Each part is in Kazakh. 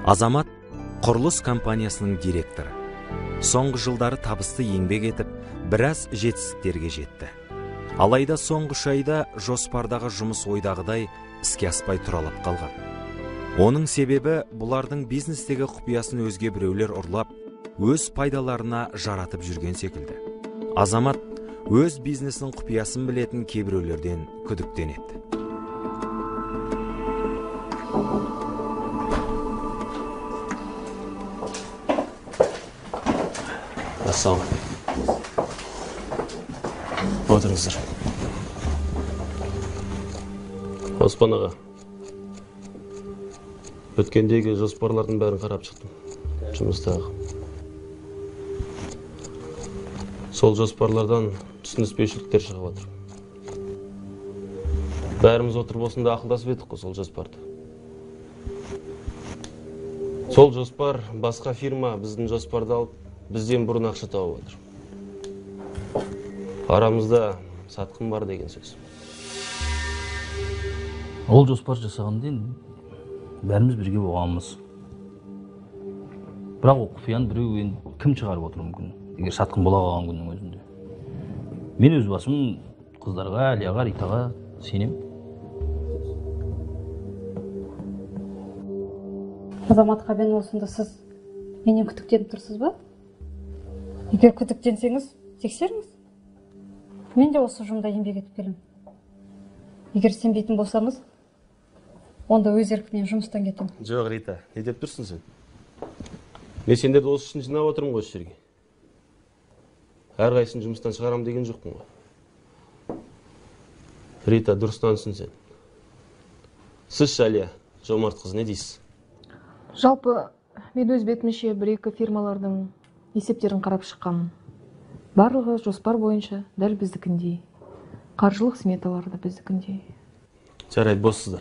Азамат құрылыс компаниясының директоры. Соңғы жылдары табысты еңбек етіп, біраз жетістіктерге жетті. Алайда соңғы 3 айда жоспардағы жұмыс ойдағыдай іске аспай тұралап қалған. Оның себебі бұлардың бизнестегі құпиясын өзге біреулер ұрлап, өз пайдаларына жаратып жүрген секілді. Азамат өз бизнесінің құпиясын білетін кейбіреулерден күдіктенеді. Отырыңыздар. Оспан аға, өткендегі жоспарлардың бәрін қарап шықтым. Жұмыстағы. Сол жоспарлардан түсініспеушіліктер шығып отыр. Бәріміз отырып осында ақылдасып едік қой сол жоспарды. Сол жоспар басқа фирма біздің жоспарды алып, бізден бұрын ақша тауып отыр. Арамызда сатқын бар деген сөз. Ол жоспар жасағанден бәріміз бірге болғанымыз. Бірақ ол құпияны біреу кім шығарып отыр мүмкін, егер сатқын бола қалған күннің өзінде. Мен өз басым қыздарға, Әлияға, Ритаға сенем. Азамат Қабен осында сіз менен күдіктеніп тұрсыз ба? Егер күдіктенсеңіз, тексеріңіз. Мен де осы жұмда еңбек етіп келем. Егер сенбейтін болсаңыз, онда өз еркімнен жұмыстан кетем. Жоқ, Рита, не деп тұрсың сен? Мен сендерді осы үшін жинап отырмын ғой осы жерге. Әрқайсысын жұмыстан шығарам деген жоқпын ғой. Рита, дұрыстансың сен. Сіз, Әлия, жомарт қыз, не дейсіз? Жалпы, мен өз бетімше 1-2 фирмалардың есептерін қарап шыққанмын. Барлығы жоспар бойынша дәл біздікіндей. Қаржылық сметалары да біздікіндей. Жарайды, боссыздар.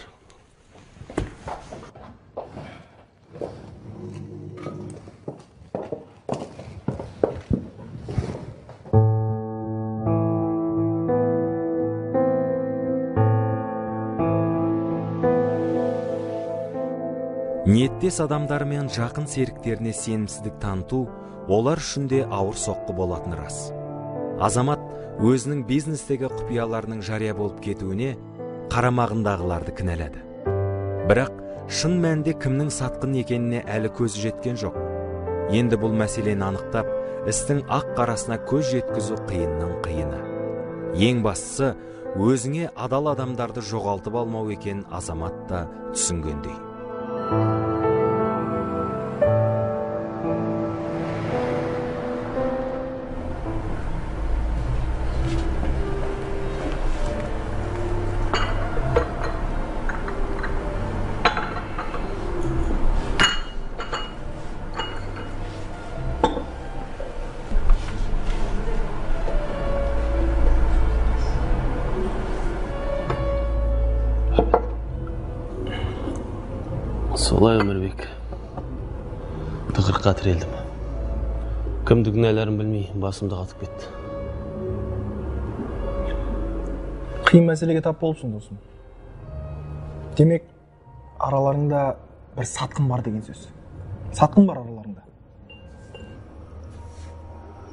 Ниеттес адамдармен жақын серіктеріне сенімсіздік таныту олар үшін де ауыр соққы болатын рас. Азамат өзінің бизнестегі құпияларының жария болып кетуіне қарамағындағыларды кінәлады. Бірақ шын мәнінде кімнің сатқын екеніне әлі көзі жеткен жоқ. Енді бұл мәселені анықтап, істің ақ қарасына көз жеткізу қиынның қиыны. Ең бастысы, өзіңе адал адамдарды жоғалтып алмау екен Азамат та түсінгендей. Солай, Өмірбек. Тығырыққа тірелдім. Кімді кінәларын білмей, басымды қатып кетті. Қиын мәселеге тап болыпсың, досым. Демек, араларында бір сатқын бар деген сөз. Сатқын бар араларында.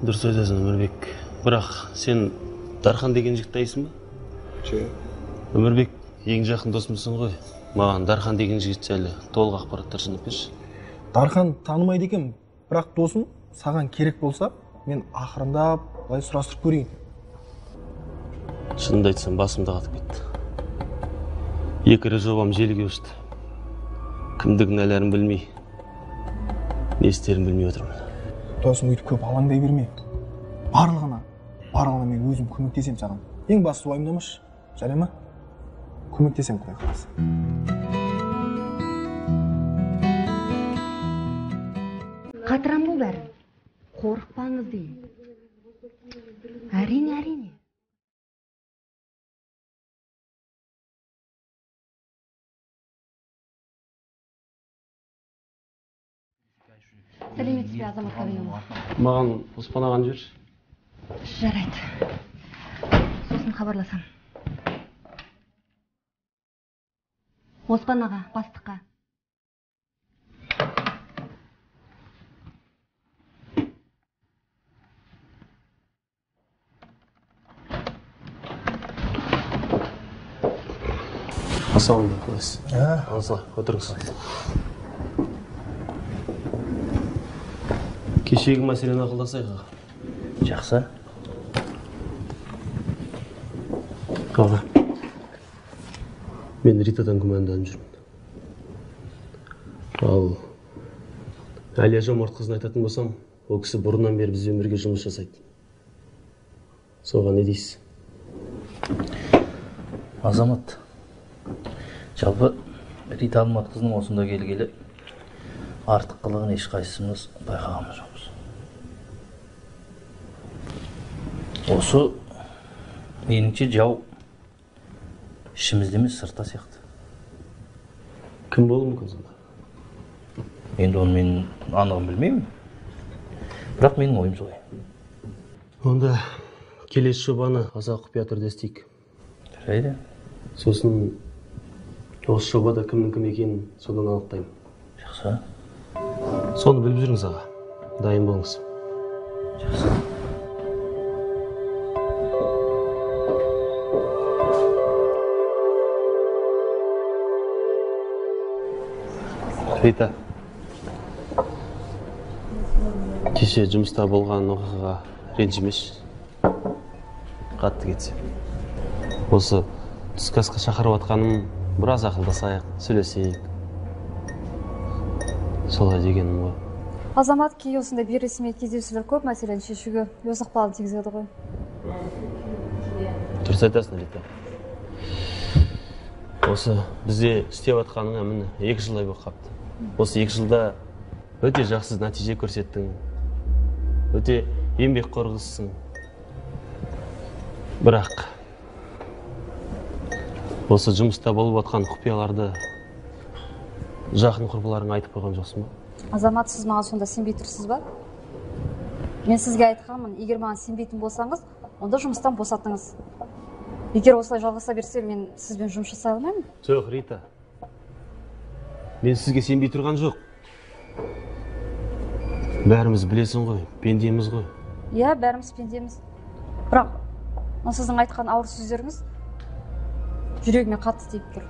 Дұрыс айтасың, Өмірбек. Бірақ сен Дархан деген жігітті айсың ба? Өмірбек, ең жақын досымсың ғой. Маған Дархан деген жігіт жайлы толық ақпараттар жинап берші. Дархан танымайды екен, бірақ досым, саған керек болса, мен ақырында былай сұрастырып көрейін. Шынымды айтсам, басымды қатып кетті. 2 ірі жобам желіге өшті. Кімді кінәларын білмей, не істерін білмей отырмын. Досым, өйтіп көп алаңдай берме. Барлығына мен өзім көмектесем саған. Ең басты уайымдамашы, жарай ма? Көмектесем құдай қаласа. Қатырам бұл бәрін. Қорықпаңыз дейін. Әрине. Сәлеметсіз бе, Азамат Қабенұлы? Маған Оспан ағаны жіберші. Жарайды. Сосын хабарласам. Оспан аға, бастыққа. Ассалаумағалейкум, қалайсыз? Алысылай, отырыңыз. Кешегі мәселені ақылдасайық аға. Жақсы. Аға, мен Ритадан күмәнданып жүрмін. Ал Әлия Жомарт қызын айтатын болсам, ол кісі бұрыннан бері бізбен бірге жұмыс жасайды. Соған не дейсіз? Азамат, жалпы Рита Алматқызының осында келгелі артық қылығын ешқайсымыз байқағанымыз жоқпыз. Осы меніңше жау ішімізде емес сыртта сияқты. Кім болуы мүмкін сонда? Енді оны мен анығын білмеймін. Бірақ менің ойым солай. Онда келесі жобаны аса құпия түрде істейік. Жарайды. Сосын осы жобада кімнің кім екенін содан анықтаймын. Жақсы. Соны біліп жүріңіз аға. Дайын болыңыз. Жақсы. Рита, кеше жұмыста болған оқиғаға ренжімеші. Қатты кетсе. Осы түскі асқа шақырып атқаным біраз ақылдасайық, сөйлесейік. Солай дегенім ғой. Азамат кей осындай бейресми кездесулер көп мәселені шешуге өз ықпалын тигізеді ғой. Дұрыс айтасың, Рита. Осы бізде істеп атқаныңа міне 2 жылдай болып қапты. Осы 2 жылда өте жақсы нәтиже көрсеттің. Өте еңбекқор қызсың. Бірақ осы жұмыста болып атқан құпияларды жақын құрбыларыңа айтып қойған жоқсың ба? Азамат, сіз маған сонда сенбей тұрсыз ба? Мен сізге айтқанмын, егер маған сенбейтін болсаңыз, онда жұмыстан босатыңыз. Егер осылай жалғаса берсе, мен сізбен жұмыс жасай алмаймын? Жоқ, Рита. Мен сізге сенбей тұрған жоқ. Бәріміз білесің ғой, пендеміз ғой. Иә, бәріміз пендеміз. Бірақ, сіздің айтқан ауыр сөздеріңіз жүрегіме қатты тиіп тұр.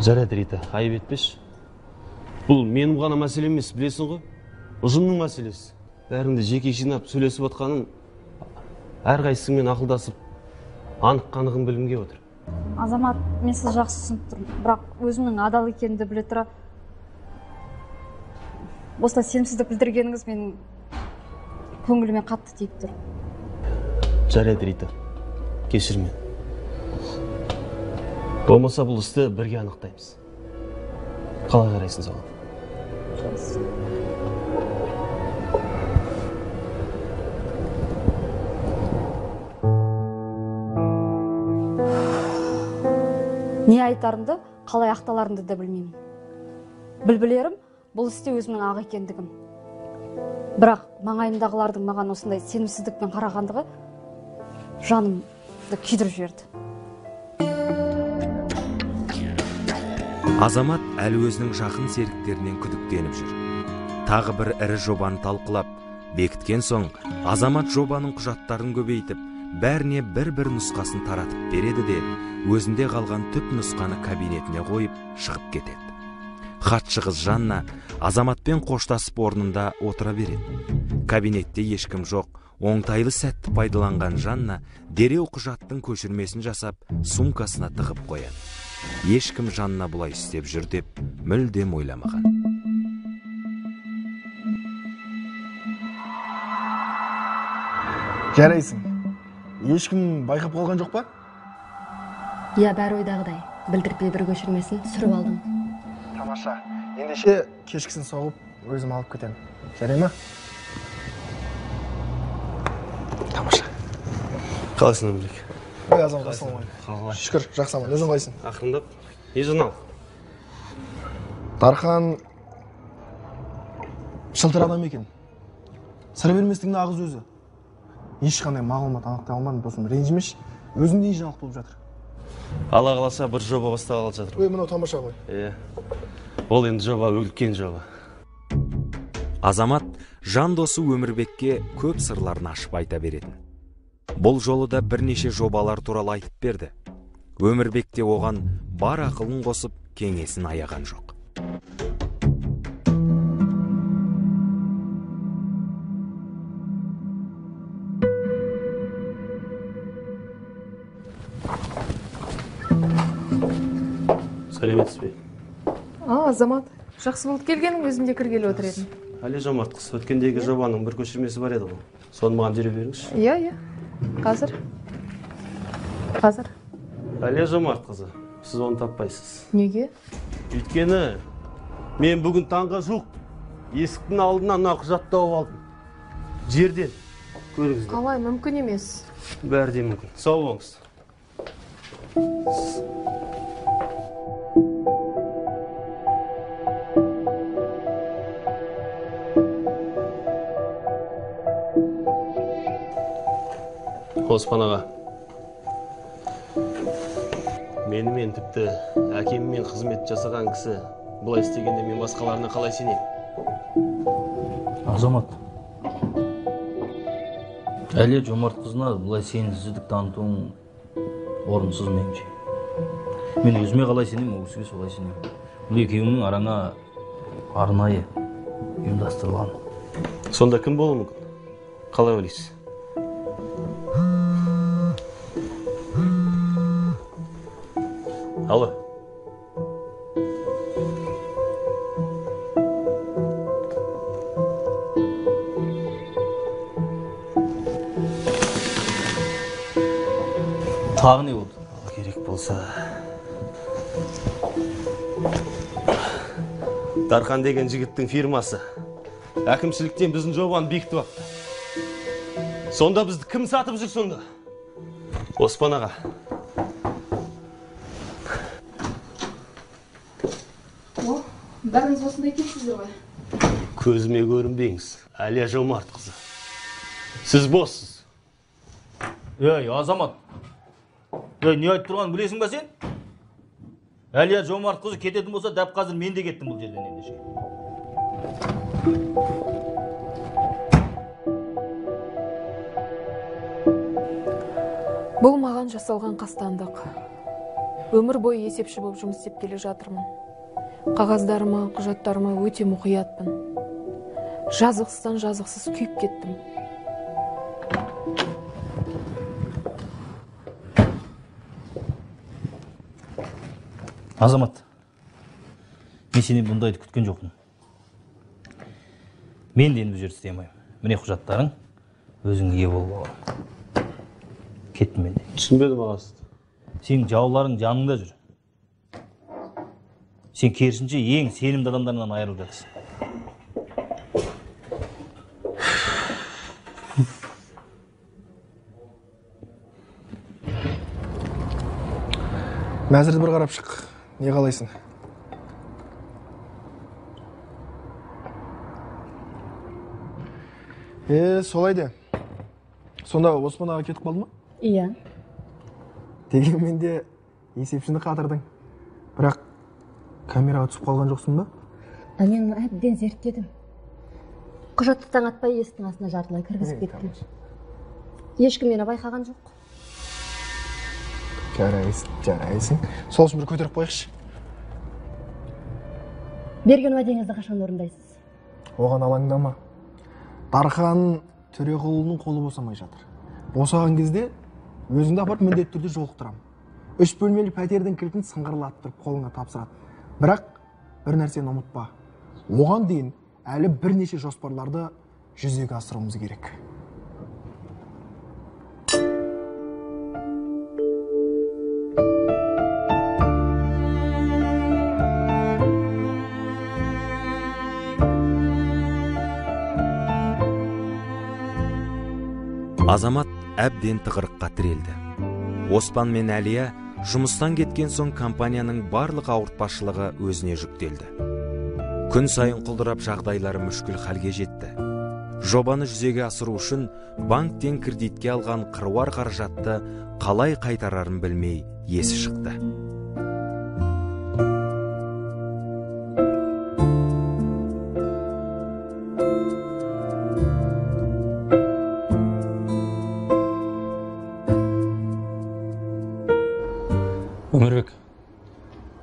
Жарайды, Рита, айып етпеші. Бұл менің ғана мәселе емес, білесің ғой. Ұжымның мәселесі. Бәріңді жеке жинап сөйлесіп отқаның, әрқайсыңмен ақылдасып, анық-қанығын білімге отыр. Азамат, мен сіз жақсы түсініп тұрмын, бірақ өзімнің адал екенімді біле тұра, осылай сенімсіздік білдіргеніңіз менің көңіліме қатты тиіп тұр. Жарайды, Рита, кешір мені. Болмаса бұл істі бірге анықтаймыз. Қалай қарайсың соған? Жақсы. Не айтарымды, қалай ақталарымды да білмеймін. Білбілерім, бұл істе өзімнің ақ екендігім. Бірақ маңайымдағылардың маған осындай сенімсіздікпен қарағандығы жанымды күйдіріп жіберді. Азамат әлі өзінің жақын серіктерінен күдіктеніп жүр. Тағы бір ірі жобаны талқылап, бекіткен соң, Азамат жобаның құжаттарын көбейтіп, бәріне бір нұсқасын таратып береді де, өзінде қалған түп нұсқаны кабинетіне қойып, шығып кетеді. Хатшы қыз Жанна Азаматпен қоштасып орнында отыра береді. Кабинетте ешкім жоқ, оңтайлы сәтті пайдаланған Жанна дереу құжаттың көшірмесін жасап, сумкасына тығып қояды. Ешкім Жанна бұлай істеп жүр деп мүлдем ойламаған. Жарайсың. Ешкім байқап қалған жоқ па? Иә, бәрі ойдағыдай. Білдіртпей бір көшірмесін сүріп алдым. Тамаша. Ендеше кешкісін соғып, өзім алып кетемін. Жарай ма? Тамаша. Қалайсың, Өмірбек? Ой, Азамат, ассалаумағалейкум. Шүкір, жақсамын. Өзің қайсың? Ақырындап. Не журнал? Дархан шылтыр адам екен. Сыр берместің нағыз өзі. Ешқандай мағлұмат анықтай алмадым, досым. Ренжімеш, өзіңдей жаңалық болып жатыр. Алла қаласа бір жоба бастағалы жатыр. Ой, мынау тамаша ғой. Ол енді жоба, үлкен жоба. Азамат жан досы Өмірбекке көп сырларын ашып айта беретін. Бұл жолы да бірнеше жобалар туралы айтып берді. Өмірбек те оған бар ақылын қосып кеңесін аяған жоқ. Сәлеметсіз бе? Азамат, жақсы болды келгенің, өзім де кіргелі отыр едім. Әлия Жомарт қыз, өткендегі жобаның бір көшірмесі бар еді ғой. Соны маған жүре беріңізші. Иә. Қазір. Әлия Жомарт қызы, сіз оны таппайсыз. Неге? Өйткені мен бүгін таңға жуық есіктің алдынан мына құжатты тауып алдым. Жерден. Көріңіздер. Қалай, мүмкін емес. Бәрі де мүмкін. Сау болыңыз. Оспан аға, менімен тіпті әкеммен қызмет жасаған кісі бұлай істегенде мен басқаларына қалай сенем? Азамат, Әлия Жомарт қызына бұлай сенімсіздік танытуың орынсыз меніңше. Мен өзіме қалай сенем, ол кісіге солай сенем. Бұл екеуіңнің араңа арнайы ұйымдастырылған. Сонда кім болуы мүмкін? Қалай ойлайсыз? Алло. Тағы не болды? Керек болса. Дархан деген жігіттің фирмасы әкімшіліктен біздің жобаны бекітіп алыпты. Сонда бізді кім сатып жүр сонда? Оспан аға. Бәріңіз осындай кетсіздер ғой. Көзіме көрінбеңіз, Әлия Жомарт қызы. Сіз боссыз. Азамат, не айтып тұрғанын білесің ба сен? Әлия Жомарт қызы кететін болса, дәп қазір мен де кеттім бұл жерден ендеше. Бұл маған жасалған қастандық. Өмір бойы есепші болып жұмыс істеп келе жатырмын. Қағаздарыма, құжаттарыма өте мұқиятпын. Жазықсыздан жазықсыз күйіп кеттім. Азамат, мен сені бұндайды күткен жоқпын. Мен де енді бұл жерді істемеймін. Міне құжаттарың, өзің ие болып алам. Кеттім мен де. Түсінбедім ағасы. Сенің жауларың жаныңда жүр. Сен керісінше ең сенімді адамдарынан айырылып жатырсың. Мәзірді бір қарап шық. Не қалайсың? Солай де. Сонда Оспан аға кетіп қалды ма? Иә. Дегенмен де есепшіні қатырдың. Бірақ камераға түсіп қалған жоқсың ба? Мен әбден зерттедім. Құжатты таң атпай есіктің астына жартылай кіргізіп кеттім. Ешкім мені байқаған жоқ. Жарайсың. Сол үшін бір көтеріп қойықшы. Берген уәдеңізді қашан орындайсыз? Оған алаңдама. Дархан Төреқұлының қолы босамай жатыр. Босаған кезде өзіңді апарып міндетті түрде жолықтырамын. 3 бөлмелі пәтердің кілтін сыңғырлаттырып қолыңа тапсырады. Бірақ бір нәрсені ұмытпа. Оған дейін әлі бірнеше жоспарларды жүзеге асыруымыз керек. Азамат әбден тығырыққа тірелді. Оспан мен Әлия жұмыстан кеткен соң компанияның барлық ауыртпашылығы өзіне жүктелді. Күн сайын құлдырап жағдайлары мүшкіл халге жетті. Жобаны жүзеге асыру үшін банктен кредитке алған қыруар қаражатты қалай қайтарарын білмей есі шықты. Өмірбек,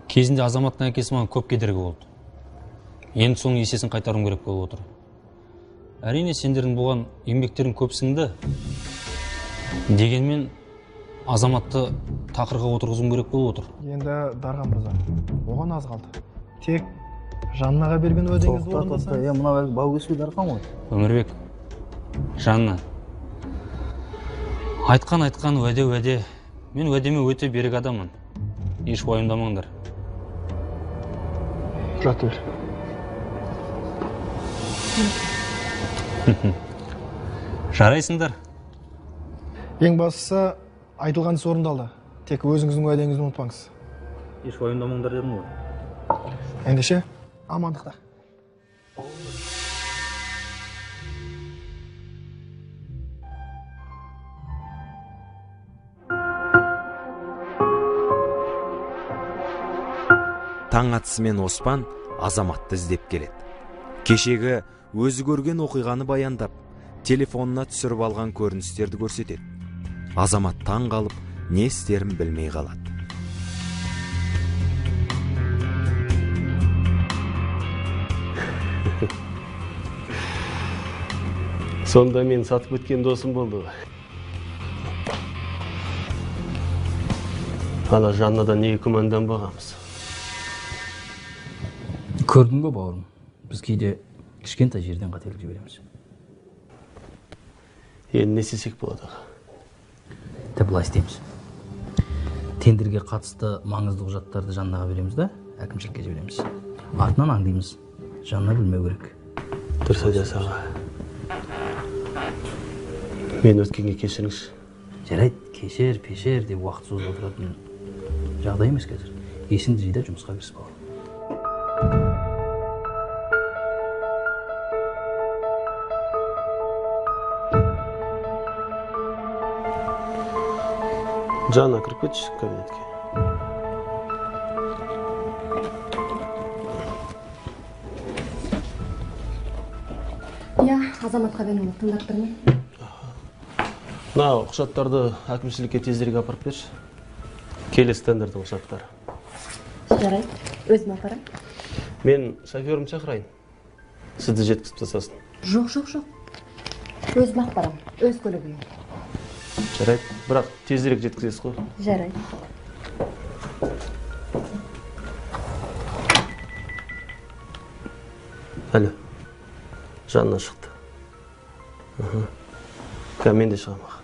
кезінде Азаматтың әкесі маған көп кедергі болды. Енді соның есесін қайтаруым керек болып отыр. Әрине сендердің болған еңбектерің көп сіңді. Дегенмен Азаматты тақырға отырғызуым керек болып отыр. Енді Дархан мырза, оған аз қалды. Тек Жаннаға берген уәдеңізді орындасаңыз. Мына әлгі бау кеспей Дархан ғой. Өмірбек, Жанна. Айтқан уәде. Мен уәдеме өте берік адаммын. Еш уайымдамаңдар. Құжатты бер. Жарайсыңдар. Ең бастысы айтылған іс орындалды. Тек өзіңіздің уәдеңізді ұмытпаңыз. Еш уайымдамаңдар дедім ғой. Ендеше амандықта. Таң атысымен Оспан Азаматты іздеп келеді. Кешегі өзі көрген оқиғаны баяндап, телефонына түсіріп алған көріністерді көрсетеді. Азамат таң қалып, не істерін білмей қалады. Сонда мен сатып өткен досым болды. Ана Жаннадан неге күмәнданбағанбыз? Көрдің бе бауырым? Біз кейде кішкентай жерден қателік жібереміз. Енді не істесек болады? Былай істейміз. Тендерге қатысты маңызды құжаттарды Жаннаға береміз да, әкімшілікке жібереміз. Артынан аңдимыз. Жанна білмеу керек. Дұрыс айтасың аға. Мен өткенге кешіріңізші. Жарайды, кешер деп уақыт созып отыратын жағдай емес қазір. Есіңді жида жұмысқа кіріс бауырым. Жанна, кіріп кетші кабинетке. Иә, Азаматқа мен оны тыңдап тұрмын. Мына құжаттарды әкімшілікке тезірек апарып берші. Келесі тендердің құжаттары. Жарайды, өзім апарам. Мен шоферім шақырайын. Сізді жеткізіп тастасын. Жоқ. Өзім апарам, өз көлігім. Жарайды, бірақ тезірек жеткізесіз ғой. Жарайды. Әлі, Жанна шықты. Мен де шығам аға.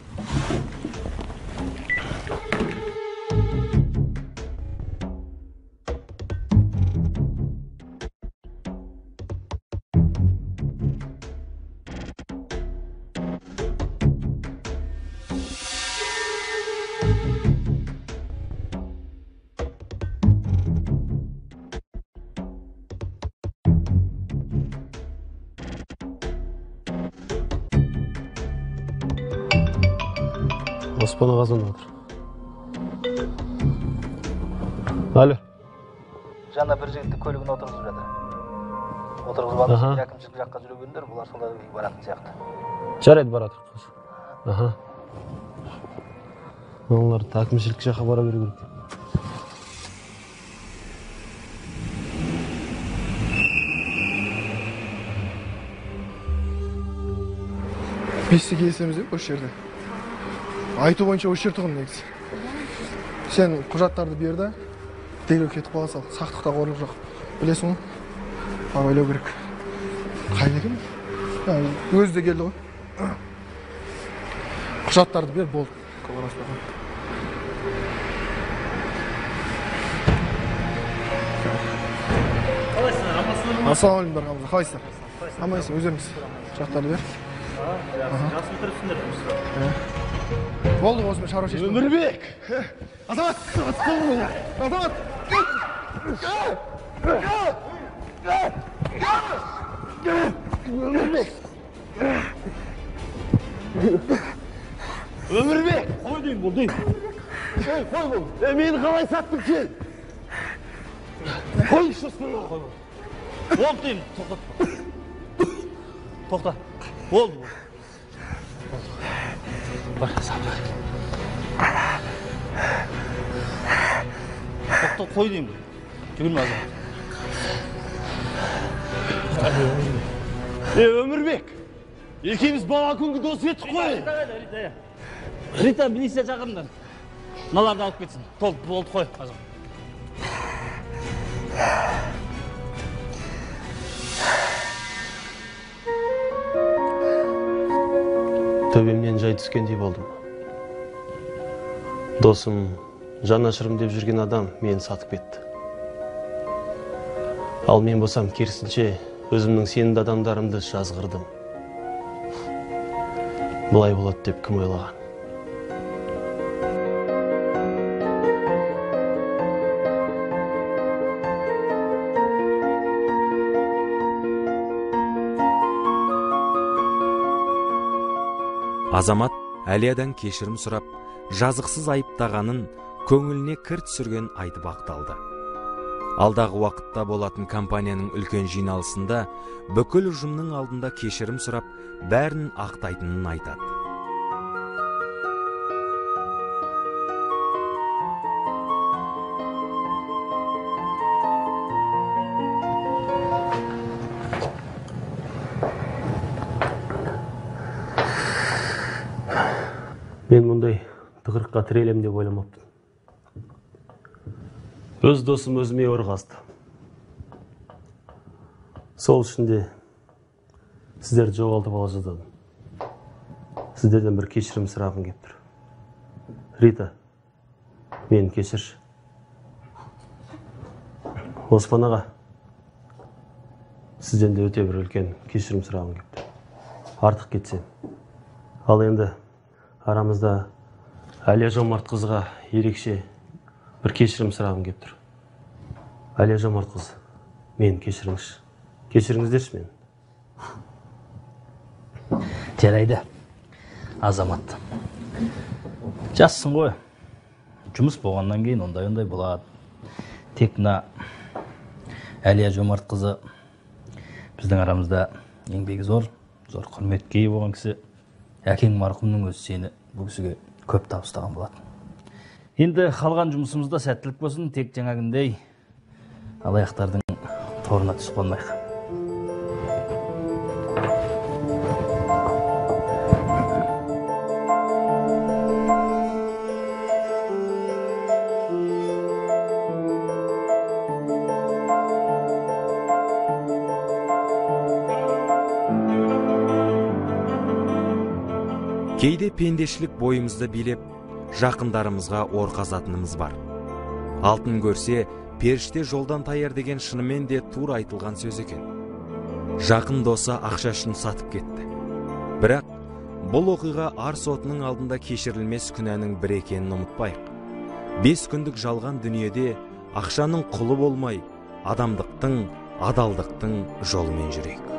Оспан аға звондап отыр. Алло. Жанна бір жігітті көлігіне отырғызып жатыр. Отырғызып алып, әкімшілік жаққа жүре беріңдер, бұлар сонда баратын сияқты. Жарайды, бара тұрыңыз. Олар әкімшілік жаққа бара беру керек. Бесте келісеміз деп осы жерде. Айту бойынша осы жер тұғын негізі. Сен құжаттарды берді, дереу кетіп қала сал. Сақтықта қорлық жоқ. Білесің ғой? Абайлау керек. Қайда екен? Өзі де келді ғой. Құжаттарды бер, болды. Көбіраспаған. Қалайсыңдар, амансыңдар ма? Ассалаумағалейкум Дархан. Қалайсыздар? Амансың, өздеріңіз. Құжаттарды бер. Жақсы бітіріпсіңдер жұмысты. Болды осымен шаруа шешті. Өмірбек! Азамат! Азамат! Өмірбек! Қой дейін, бұл дейін. Қой бұл. Мені қалай саттың сен? Қой шырсын. Болды деймін, тоқта. Болды. Бар, сабыр. тоқтат, қой деймін. Жүгірме Азамат. Өмірбек, екеуміз бала күнгі дос еттік қой. Рита, милиция шақырыңдар. Мыналарды алып кетсін. Болды қой, Азамат. Төбемнен жай түскендей болдым. Досым, жанашырым деп жүрген адам мені сатып кетті. Ал мен болсам керісінше өзімнің сенімді адамдарымды жазғырдым. Бұлай болады деп кім ойлаған? Азамат Әлиядан кешірім сұрап, жазықсыз айыптағанын, көңіліне кір түсірген айтып ақталды. Алдағы уақытта болатын компанияның үлкен жиналысында бүкіл ұжымның алдында кешірім сұрап, бәрін ақтайтынын айтады. Мен мұндай тығырыққа тірелем деп ойламаппын. Өз досым өзіме ұрғазды. Сол үшін де сіздерді жоғалтып ала жаздадым. Сіздерден бір кешірім сұрағым келіп тұр. Рита, мені кешірші. Оспан аға, сізден де өте бір үлкен кешірім сұрағым келіп тұр. Артық кетсем. Ал енді арамызда Әлия Жомарт қызға ерекше бір кешірім сұрағым келіп тұр. Әлия Жомарт қыз, мені кешіріңізші. Кешіріңіздерші мені. Жарайды, Азамат. Жассың ғой. Жұмыс болғаннан кейін ондай болады. Тек мына Әлия Жомарт қызы біздің арамызда еңбегі зор құрметке ие болған кісі. Әкең марқұмның өзі сені бұл кісіге көп табыстаған болатын. Енді қалған жұмысымызда сәттілік болсын, тек жаңағындай алаяқтардың торына түсіп қалмайық. Кейде пендешілік бойымызды билеп, жақындарымызға ор қазатынымыз бар. Алтын көрсе, періште жолдан таяр деген шынымен де тура айтылған сөз екен. Жақын досы ақшашын сатып кетті. Бірақ бұл оқиға ар сотының алдында кешірілмес күнәнің бір екенін ұмытпайық. 5 күндік жалған дүниеде ақшаның құлы болмай, адамдықтың, адалдықтың жолымен жүрейік.